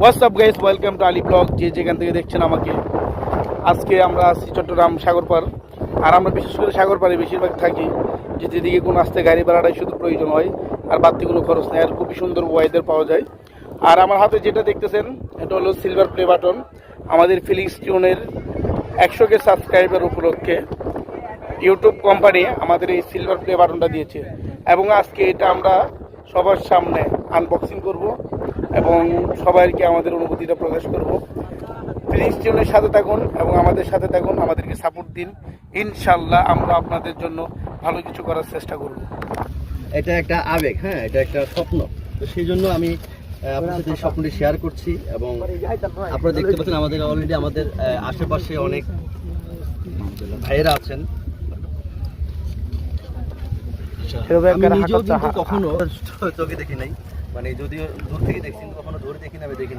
WhatsApp guys, welcome to Ali blog. যে যেখান থেকে দেখছেন আমাকে, আজকে আমরা আছি চট্টগ্রাম সাগরপাড়। আর আমরা বিশেষ করে সাগরপাড়ে বেশিরভাগ থাকি, যে যেদিকে কোনো আসতে গাড়ি ভাড়াটাই শুধু প্রয়োজন হয়, আর বাড়তি কোনো খরচ নেই, আর খুবই সুন্দর ওয়েদার পাওয়া যায়। আর আমার হাতে যেটা দেখতেছেন, এটা হলো সিলভার প্লে বাটন। আমাদের ফিলিংস টিউনের 100K সাবস্ক্রাইবার উপলক্ষে ইউটিউব কোম্পানি আমাদের এই সিলভার প্লে বাটনটা দিয়েছে, এবং আজকে এটা আমরা সবার সামনে আনবক্সিং করব এবং সবাইকে আমাদের অনুভূতিটা প্রকাশ করব। ফিলিংস টিউনের সাথে থাকুন এবং আমাদের সাথে থাকুন, আমাদেরকে সাপোর্ট দিন। ইনশাল্লাহ আমরা আপনাদের জন্য ভালো কিছু করার চেষ্টা করব। এটা একটা আবেগ, হ্যাঁ, এটা একটা স্বপ্ন। তো সেই জন্য আমি আপনার সাথে এই স্বপ্নটি শেয়ার করছি। এবং আপনারা দেখতে পাচ্ছেন আমাদের অলরেডি আমাদের আশেপাশে অনেক ভাইয়েরা আছেন। আমি নিজেও কিন্তু কখনো চোখে দেখি নাই, মানে যদিও দূর থেকে দেখছি, কখনো ধরে দেখি না, আমি দেখি